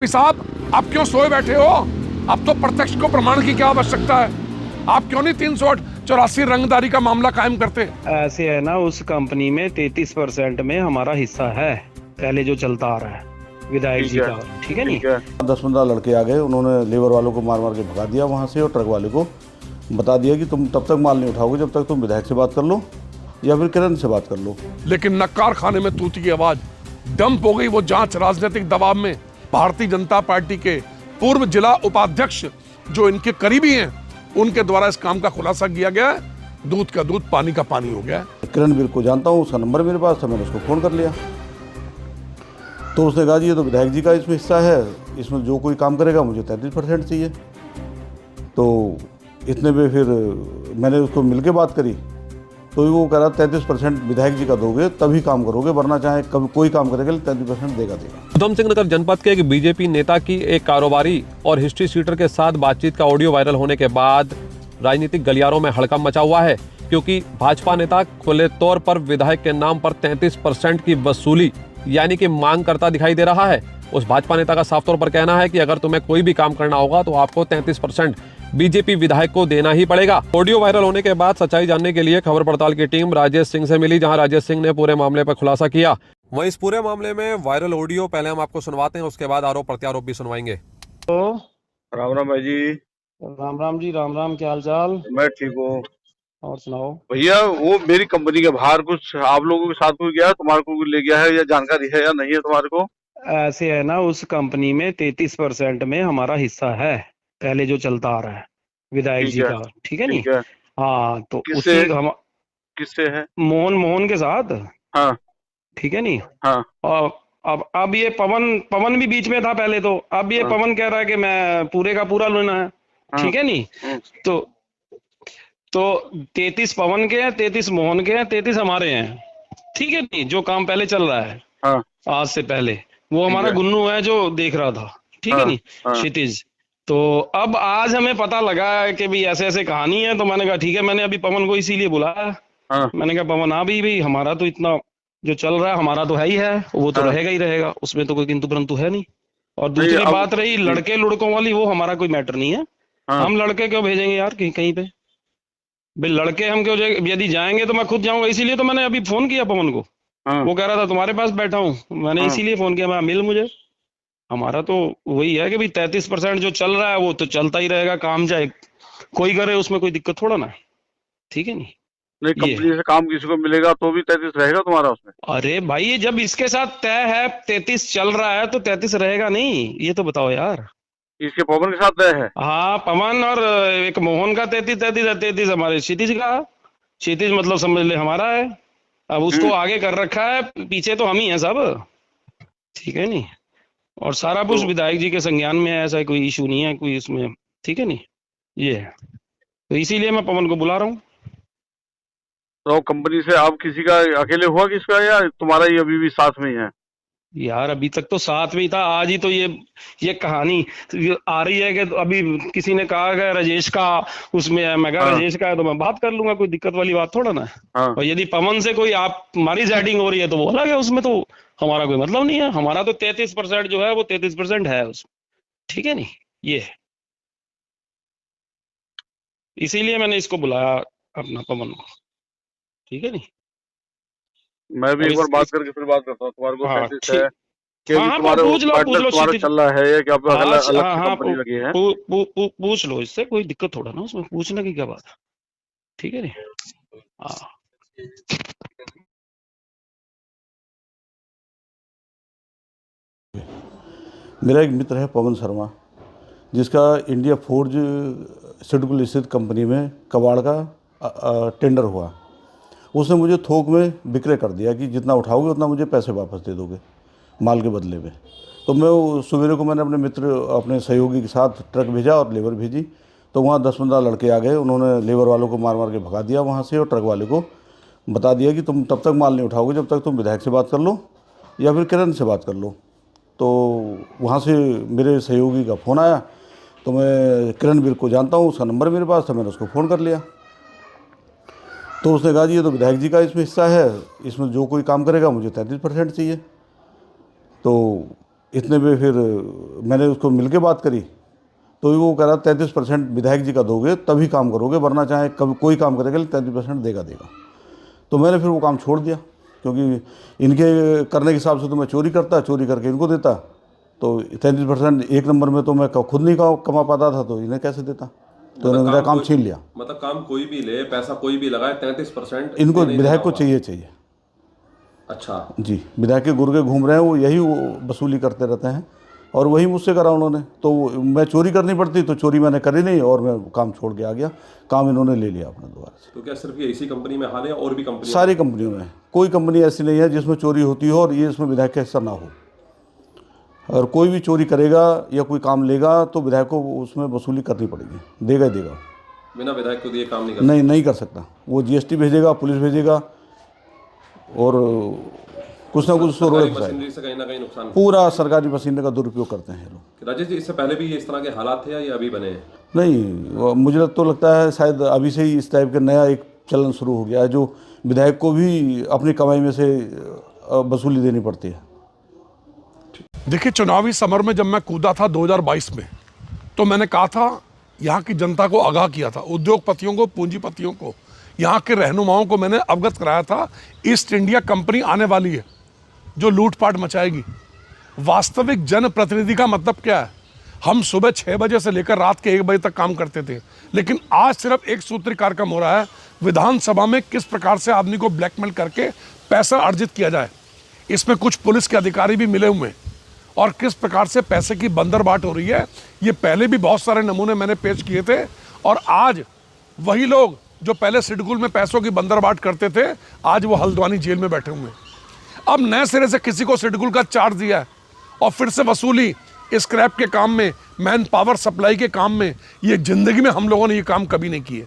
साहब, आप क्यों सोए बैठे हो? अब तो प्रत्यक्ष को प्रमाण की क्या आवश्यकता है? आप क्यों नहीं 384 रंगदारी का मामला कायम करते? ऐसे है ना, उस कंपनी में 33% में हमारा हिस्सा है, पहले जो चलता आ रहा है विधायक जी का। ठीक है नी। 10-15 लड़के आ गए, उन्होंने लेबर वालों को मार मार के भगा दिया वहाँ से, और ट्रक वाले को बता दिया कि तुम तब तक माल नहीं उठाओगे जब तक तुम विधायक से बात कर लो या फिर किरण से बात कर लो। लेकिन नक्कार खाने में तूती की आवाज डंप हो गई। वो जांच राजनीतिक दबाव में भारतीय जनता पार्टी के पूर्व जिला उपाध्यक्ष जो इनके करीबी हैं, उनके द्वारा इस काम का खुलासा किया गया है। दूध का दूध, पानी का पानी हो गया है। किरणवीर को जानता हूँ, उसका नंबर मेरे पास था, मैंने उसको फ़ोन कर लिया तो उसने कहा जी ये तो विधायक जी का इसमें हिस्सा है, इसमें जो कोई काम करेगा मुझे 33% चाहिए। तो इतने में फिर मैंने उसको मिल के बात करी तो वो कह रहा 33% विधायक जी का दोगे तभी काम करोगे, वरना चाहे कभी कोई काम करेगा 33% देगा। उधम सिंह नगर जनपद के एक बीजेपी नेता की एक कारोबारी और हिस्ट्री शीटर के साथ बातचीत का ऑडियो वायरल होने के बाद राजनीतिक गलियारों में हड़कंप मचा हुआ है, क्योंकि भाजपा नेता खुले तौर पर विधायक के नाम पर 33% की वसूली यानी कि मांग करता दिखाई दे रहा है। उस भाजपा नेता का साफ तौर पर कहना है कि अगर तुम्हें कोई भी काम करना होगा तो आपको 33% बीजेपी विधायक को देना ही पड़ेगा। ऑडियो वायरल होने के बाद सच्चाई जानने के लिए खबर पड़ताल की टीम राजेश सिंह से मिली, जहां राजेश सिंह ने पूरे मामले पर खुलासा किया। वहीं इस पूरे मामले में वायरल ऑडियो पहले हम आपको सुनवाते हैं, उसके बाद आरोप प्रत्यारोप भी सुनवाएंगे। तो राम राम भाई जी। राम राम जी, राम राम, क्या हाल चाल? मैं ठीक हूँ। और सुनाओ भैया, वो मेरी कंपनी के बाहर कुछ आप लोगों के साथ कोई गया, तुम्हारे को ले गया है या जानकारी है या नहीं है तुम्हारे को? ऐसे है ना, उस कंपनी में 33% में हमारा हिस्सा है, पहले जो चलता आ रहा है विधायक जी का। ठीक है नी। ठीक है। हाँ, तो किससे उसी हम किससे है? मोहन के साथ। हाँ ठीक है नी। हाँ और अब ये पवन भी बीच में था पहले, तो अब ये हाँ पवन कह रहा है कि मैं पूरे का पूरा लेना है। हाँ। ठीक है नी। तो 33 पवन के हैं, 33 मोहन के हैं, 33 हमारे हैं। ठीक है नी। जो काम पहले चल रहा है हाँ आज से पहले, वो हमारा है। गुन्नू है जो देख रहा था। ठीक है हाँ नी, हाँ क्षितिज। तो अब आज हमें पता लगा है कि भाई ऐसे ऐसे कहानी है, तो मैंने कहा ठीक है, मैंने अभी पवन को इसीलिए बुलाया। हाँ मैंने कहा पवन, हाँ भाई हमारा तो इतना जो चल रहा है हमारा तो है ही है, वो तो हाँ। रहेगा ही रहेगा, उसमें तो कोई किंतु परंतु है नहीं। और नहीं, दूसरी अब बात रही लड़के लुड़कों वाली, वो हमारा कोई मैटर नहीं है। हाँ हम लड़के क्यों भेजेंगे यार कहीं कहीं पे? भाई लड़के हम क्यों यदि जाएंगे तो मैं खुद जाऊंगा, इसीलिए तो मैंने अभी फोन किया पवन को। हाँ वो कह रहा था तुम्हारे पास बैठा हूँ, मैंने हाँ। इसीलिए फोन किया, मैं मिल मुझे। हमारा तो वही है कि भाई 33% जो चल रहा है वो तो चलता ही रहेगा, काम चाहे कोई करे, उसमें कोई दिक्कत थोड़ा ना है। ठीक है नी। नहीं, ये कंपनी है। से काम किसी को मिलेगा तो भी 33 रहेगा तुम्हारा उसमें? अरे भाई, ये जब इसके साथ तय है 33 चल रहा है तो 33 रहेगा नहीं? ये तो बताओ यार। इसके पवन के साथ तय है? हाँ, पवन और एक मोहन का 33 33 है, 33 हमारे क्षितिज का। क्षितिज मतलब समझ ले हमारा है। अब उसको आगे कर रखा है, पीछे तो हम ही हैं सब। ठीक है नी। और सारा कुछ तो विधायक जी के संज्ञान में है, ऐसा कोई इशू नहीं है कोई इसमें। ठीक है नी। ये है, तो इसीलिए मैं पवन को बुला रहा हूँ। तो कंपनी से आप किसी का अकेले हुआ किसका, या तुम्हारा ही अभी भी साथ में ही है? यार अभी तक तो साथ में ही था, आज ही तो ये कहानी आ रही है कि अभी किसी ने कहा कि राजेश का उसमें है। मैं कहा हाँ राजेश का है तो मैं बात कर लूंगा, कोई दिक्कत वाली बात थोड़ा ना है। हाँ। और यदि पवन से कोई आप हमारी सेटिंग हो रही है तो वो अलग है, उसमें तो हमारा कोई मतलब नहीं है। हमारा तो 33% जो है वो 33% है उसमें। ठीक है नी। ये है। इसीलिए मैंने इसको बुलाया, अपना पवन को। ठीक है नी। मैं भी अब एक बार बात इस करके फिर बात करता हूँ। तुम्हारे को हाँ 33 है ठीक। कि हाँ अभी हाँ, तुम्हारे पूछ पार्टनर लो तुम्हारा क्षितिज। चल रहा है, या कि आपका हाँ अलग अलग हाँ से हाँ, कंपनी लगी है? पूछ लो इससे, कोई दिक्कत थोड़ा ना उसमें, पूछने की क्या बात है। ठीक है नी। हाँ। मेरा एक मित्र है पवन शर्मा, जिसका इंडिया फोर्ज सिडकुल स्थित कंपनी में कबाड़ का टेंडर हुआ। उसने मुझे थोक में विक्रय कर दिया कि जितना उठाओगे उतना मुझे पैसे वापस दे दोगे माल के बदले में। तो मैं सवेरे को मैंने अपने मित्र अपने सहयोगी के साथ ट्रक भेजा और लेबर भेजी, तो वहाँ 10-15 लड़के आ गए, उन्होंने लेबर वालों को मार मार के भगा दिया वहाँ से, और ट्रक वाले को बता दिया कि तुम तब तक माल नहीं उठाओगे जब तक तुम विधायक से बात कर लो या फिर किरण से बात कर लो। तो वहाँ से मेरे सहयोगी का फ़ोन आया, तो मैं किरणवीर को जानता हूँ, उसका नंबर मेरे पास था, मैंने उसको फ़ोन कर लिया तो उसने कहा जी ये तो विधायक जी का इसमें हिस्सा है, इसमें जो कोई काम करेगा मुझे 33% चाहिए। तो इतने में फिर मैंने उसको मिलके बात करी तो वो कह रहा 33% विधायक जी का दोगे तभी काम करोगे, वरना चाहे कभी कोई काम करेगा 33% देगा। तो मैंने फिर वो काम छोड़ दिया, क्योंकि इनके करने के हिसाब से तो मैं चोरी करता, चोरी करके इनको देता, तो 33% एक नंबर में तो मैं खुद नहीं कमा पाता था, तो इन्हें कैसे देता। तो इन्होंने मेरा काम छीन लिया। मतलब काम कोई भी ले, पैसा कोई भी लगाए, 33% इनको विधायक को चाहिए। अच्छा जी, विधायक के गुर्गे घूम रहे हैं, वो यही वसूली करते रहते हैं और वही मुझसे करा उन्होंने। तो मैं चोरी करनी पड़ती, तो चोरी मैंने करी नहीं और मैं काम छोड़ के आ गया। काम इन्होंने ले लिया अपने दोबारा से। तो क्या सिर्फ ये इसी कंपनी में हाल है और भी कंपनी? सारी कंपनियों में, कोई कंपनी ऐसी नहीं है जिसमें चोरी होती हो और ये इसमें विधायक का हिस्सा ना हो। और कोई भी चोरी करेगा या कोई काम लेगा तो विधायक को उसमें वसूली करनी पड़ेगी, देगा ही देगा। बिना विधायक को दिए काम नहीं कर सकता। वो GST भेजेगा, पुलिस भेजेगा और कुछ ना कुछ मशीनरी से कहीं ना कहीं नुकसान। पूरा सरकारी मशीनरी का दुरुपयोग करते हैं लोग। राजेश जी, इससे पहले भी इस तरह के हालात थे या ये अभी बने हैं? नहीं, मुझे तो लगता है शायद अभी से ही इस टाइप का नया एक चलन शुरू हो गया है, जो विधायक को भी अपनी कमाई में से वसूली देनी पड़ती है। देखिए, चुनावी समर में जब मैं कूदा था 2022 में, तो मैंने कहा था, यहाँ की जनता को आगाह किया था, उद्योगपतियों को, पूंजीपतियों को, यहाँ के रहनुमाओं को मैंने अवगत कराया था, ईस्ट इंडिया कंपनी आने वाली है जो लूटपाट मचाएगी। वास्तविक जनप्रतिनिधि का मतलब क्या है? हम सुबह 6 बजे से लेकर रात के 1 बजे तक काम करते थे, लेकिन आज सिर्फ एक सूत्री कार्यक्रम हो रहा है, विधानसभा में किस प्रकार से आदमी को ब्लैकमेल करके पैसा अर्जित किया जाए। इसमें कुछ पुलिस के अधिकारी भी मिले हुए हैं और किस प्रकार से पैसे की बंदरबाट हो रही है, ये पहले भी बहुत सारे नमूने मैंने पेश किए थे। और आज वही लोग जो पहले सिडकुल में पैसों की बंदरबाट करते थे, आज वो हल्द्वानी जेल में बैठे हुए हैं। अब नए सिरे से किसी को सिडकुल का चार्ज दिया है और फिर से वसूली स्क्रैप के काम में, मैन पावर सप्लाई के काम में। ये जिंदगी में हम लोगों ने ये काम कभी नहीं किए।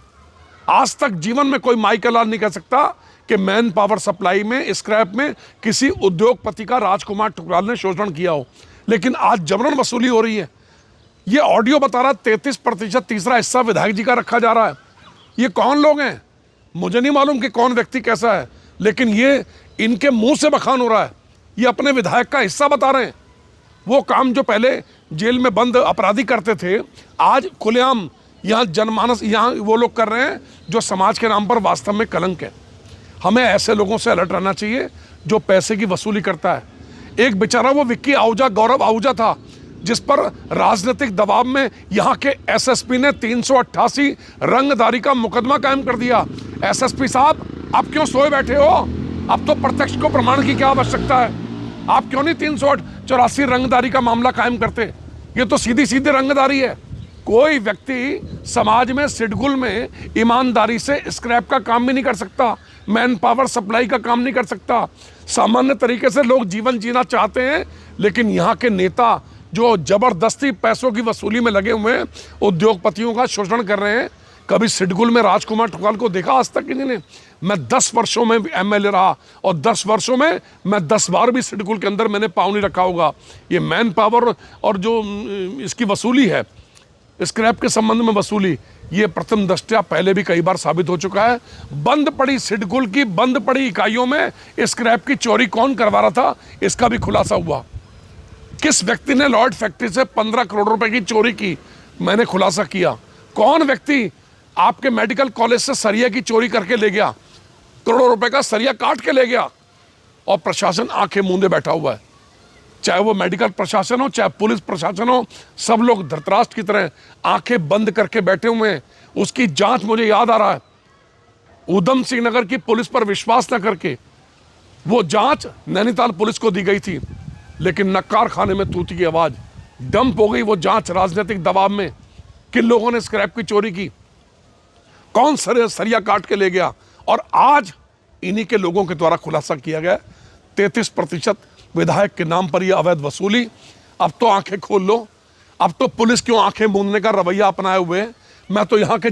आज तक जीवन में कोई माई का लाल नहीं कह सकता कि मैन पावर सप्लाई में, स्क्रैप में किसी उद्योगपति का राजकुमार ठुकराल ने शोषण किया हो। लेकिन आज जबरन वसूली हो रही है। ये ऑडियो बता रहा 33% तीसरा हिस्सा विधायक जी का रखा जा रहा है। ये कौन लोग हैं? मुझे नहीं मालूम कि कौन व्यक्ति कैसा है, लेकिन ये इनके मुंह से बखान हो रहा है। ये अपने विधायक का हिस्सा बता रहे हैं। वो काम जो पहले जेल में बंद अपराधी करते थे, आज खुलेआम यहाँ जनमानस, यहाँ वो लोग कर रहे हैं जो समाज के नाम पर वास्तव में कलंक है। हमें ऐसे लोगों से अलर्ट रहना चाहिए जो पैसे की वसूली करता है। एक बेचारा वो विक्की आहूजा, गौरव आहूजा था, जिस पर राजनीतिक दबाव में यहाँ के SSP ने 388 रंगदारी का मुकदमा कायम कर दिया। SSP साहब, आप क्यों सोए बैठे हो? अब तो प्रत्यक्ष को प्रमाण की क्या आवश्यकता है? आप क्यों नहीं 384 रंगदारी का मामला कायम करते? ये तो सीधी सीधी रंगदारी है। कोई व्यक्ति समाज में, सिडकुल में ईमानदारी से स्क्रैप का काम भी नहीं कर सकता, मैन पावर सप्लाई का काम नहीं कर सकता। सामान्य तरीके से लोग जीवन जीना चाहते हैं, लेकिन यहाँ के नेता जो जबरदस्ती पैसों की वसूली में लगे हुए हैं, उद्योगपतियों का शोषण कर रहे हैं। कभी सिडकुल में राजकुमार ठुकराल को देखा आज तक किसी ने? मैं 10 वर्षों में MLA रहा और 10 वर्षों में मैं 10 बार भी सिडकुल के अंदर मैंने पाँव नहीं रखा होगा। ये मैन पावर और जो इसकी वसूली है, स्क्रैप के संबंध में वसूली, ये प्रथम दृष्टया पहले भी कई बार साबित हो चुका है। बंद पड़ी सिडकुल की बंद पड़ी इकाइयों में स्क्रैप की चोरी कौन करवा रहा था, इसका भी खुलासा हुआ। किस व्यक्ति ने लॉर्ड फैक्ट्री से 15 करोड़ रुपए की चोरी की, मैंने खुलासा किया। कौन व्यक्ति आपके मेडिकल कॉलेज से सरिया की चोरी करके ले गया, करोड़ों रुपए का सरिया काट के ले गया, और प्रशासन आंखें मूंदे बैठा हुआ है। चाहे वो मेडिकल प्रशासन हो, चाहे पुलिस प्रशासन हो, सब लोग धृतराष्ट्र की तरह आंखें बंद करके बैठे हुए हैं। उसकी जांच मुझे याद आ रहा है, उधम सिंह नगर की पुलिस पर विश्वास न करके वो जांच नैनीताल पुलिस को दी गई थी, लेकिन नक्कार खाने में तूती की आवाज, डंप हो गई वो जांच राजनीतिक दबाव में। किन लोगों ने स्क्रैप की चोरी की, कौन सरिया काट के ले गया, और आज इन्हीं के लोगों के द्वारा खुलासा किया गया 33% विधायक के नाम पर यह अवैध वसूली। अब तो आंखें खोल लो, अब तो पुलिस क्यों आंखें मूंदने का रवैया अपनाए हुए? मैं तो यहाँ के